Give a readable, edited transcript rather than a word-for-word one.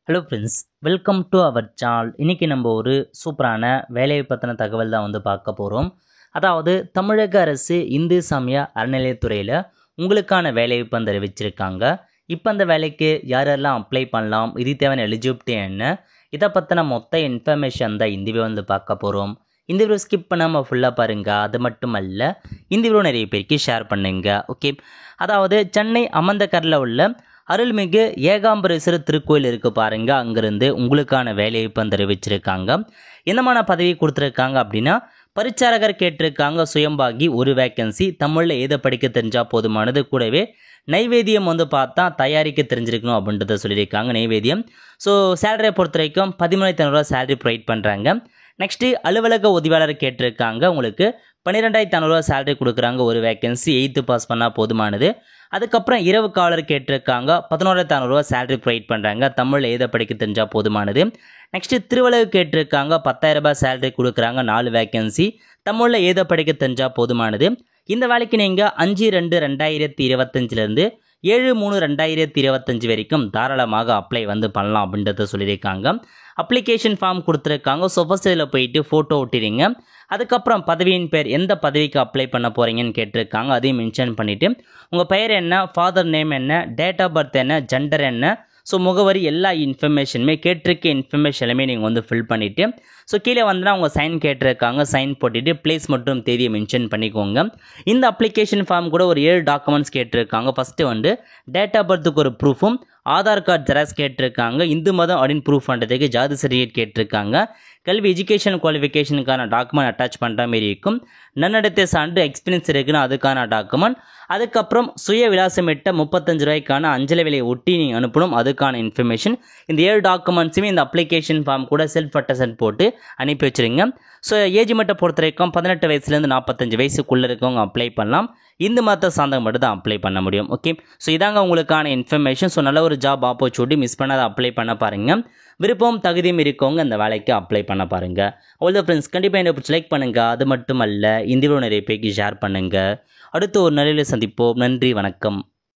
Hello friends, welcome to our channel. இன்றைக்கி நம்ம ஒரு சூப்பரான வேலையை பற்றின தகவல் தான் பார்க்க போகிறோம். அதாவது தமிழக அரசு இந்து சமய அறநிலையத்துறையில் உங்களுக்கான வேலைவாய்ப்பு வந்து அறிவிச்சிருக்காங்க. இப்போ அந்த வேலைக்கு யாரெல்லாம் அப்ளை பண்ணலாம், இது தேவையான எலிஜிபிலிட்டி என்ன, இதை பற்றின மொத்த இன்ஃபர்மேஷன் தான் இந்த வீடியோ வந்து பார்க்க போகிறோம். இந்த வீடியோ ஸ்கிப் பண்ணாமல் ஃபுல்லாக பாருங்கள். அது மட்டும் அல்ல, இந்த வீடியோ நிறைய பேருக்கு ஷேர் பண்ணுங்க. ஓகே, அதாவது சென்னை அமந்தகரில் உள்ள அருள்மிகு ஏகாம்பரேஸ்வரர் திருக்கோயில் இருக்குது பாருங்க, அங்கேருந்து உங்களுக்கான வேலைவாய்ப்பு வந்து அறிவிச்சிருக்காங்க. என்னமான பதவி கொடுத்துருக்காங்க அப்படின்னா, பரிச்சாரகர் கேட்டிருக்காங்க. சுயம்பாகி ஒரு வேக்கன்சி, தமிழில் எதை படிக்க தெரிஞ்சால் போதுமானது. கூடவே நைவேத்தியம் வந்து பார்த்தா தயாரிக்க தெரிஞ்சிருக்கணும் அப்படின்றத சொல்லியிருக்காங்க. நைவேத்தியம் சேலரியை பொறுத்த வரைக்கும் 13,500 சேலரி ப்ரொவைட் பண்ணுறாங்க. நெக்ஸ்ட்டு அலுவலக உதவியாளர் கேட்டிருக்காங்க. உங்களுக்கு 12,500 சேலரி கொடுக்குறாங்க. ஒரு வேக்கன்சி, 8th பாஸ் பண்ணால் போதுமானது. அதுக்கப்புறம் இரவு காவலர் கேட்டிருக்காங்க. 11,500 சேலரி ப்ரொவைட் பண்ணுறாங்க. தமிழில் எழுத படிக்க தெரிஞ்சால் போதுமானது. நெக்ஸ்ட்டு திருவள்ளுவர் கேட்டிருக்காங்க. 10,000 சேலரி கொடுக்குறாங்க. 4 வேக்கன்சி, தமிழில் எழுத படிக்க தெரிஞ்சால் போதுமானது. இந்த வேலைக்கு நீங்கள் 5/2/2025 7/3/2025 வரைக்கும் தாராளமாக அப்ளை வந்து பண்ணலாம் அப்படின்றத சொல்லியிருக்காங்க. அப்ளிகேஷன் ஃபார்ம் கொடுத்துருக்காங்க. ஃபர்ஸ்ட் இதில் போயிட்டு ஃபோட்டோ ஒட்டிடுங்க. அதுக்கப்புறம் பதவியின் பேர், எந்த பதவிக்கு அப்ளை பண்ண போகிறீங்கன்னு கேட்டிருக்காங்க. அதையும் மென்ஷன் பண்ணிவிட்டு உங்கள் பெயர் என்ன, ஃபாதர் நேம் என்ன, டேட் ஆஃப் பர்த் என்ன, ஜெண்டர் என்ன, முகவரி, எல்லா இன்ஃபர்மேஷனுமே கேட்டிருக்க இன்ஃபர்மேஷன் எல்லாமே நீங்கள் வந்து ஃபில் பண்ணிவிட்டு கீழே வந்துன்னா உங்கள் சைன் கேட்டிருக்காங்க. சைன் போட்டுட்டு பிளேஸ் மற்றும் தேதியை மென்ஷன் பண்ணிக்கோங்க. இந்த அப்ளிகேஷன் ஃபார்ம் கூட ஒரு 7 டாக்குமெண்ட்ஸ் கேட்டிருக்காங்க. ஃபஸ்ட்டு வந்து டேட் ஆஃப் பர்த்துக்கு ஒரு ப்ரூஃபும், ஆதார் கார்டு ஜெராக்ஸ் கேட்டிருக்காங்க. இந்து மதம் அப்படின்னு ப்ரூஃப் பண்ணுறதுக்கு ஜாதி சர்டிஃபிகேட் கேட்டிருக்காங்க. கல்வி எஜுகேஷன் குவாலிஃபிகேஷனுக்கான டாக்குமெண்ட் அட்டாச் பண்ணுற மாரி இருக்கும். நன்னடத்தை சான்று எக்ஸ்பீரியன்ஸ் இருக்குன்னா அதுக்கான டாக்குமெண்ட். அதுக்கப்புறம் சுய விலாசமிட்ட 35 ரூபாய்க்கான அஞ்சலி விலையை ஒட்டி நீங்கள் அனுப்பணும். அதுக்கான இன்ஃபர்மேஷன். இந்த 7 டாக்குமெண்ட்ஸுமே இந்த அப்ளிகேஷன் ஃபார்ம் கூட செல்ஃப் அட்டஸ்ட் போட்டு அனுப்பி வச்சுருங்க. ஏஜ் மட்டும் பொறுத்த வரைக்கும் 18 வயசுலேருந்து 45 வயசுக்குள்ளே இருக்கவங்க அப்ளை பண்ணலாம். இந்த மதத்தை சார்ந்தவங்க மட்டும் தான் அப்ளை பண்ண முடியும். ஓகே, இதாங்க உங்களுக்கான இன்ஃபர்மேஷன். நல்ல ஒரு ஜாப் ஆப்பர்ச்சுனிட்டி, மிஸ் பண்ணாத அப்ளை பண்ண பாருங்கள். விருப்பம் தகுதியும் இருக்கவங்க இந்த வேலைக்கு அப்ளை பண்ண பாருங்கள். அவ்வளோ ஃப்ரெண்ட்ஸ், கண்டிப்பாக என்னை பிடிச்சி லைக் பண்ணுங்கள். அது மட்டும் அல்ல, இந்த வீடியோ நிறைய பேருக்கு ஷேர் பண்ணுங்கள். அடுத்து ஒரு நிலையில் சந்திப்போம். நன்றி, வணக்கம்.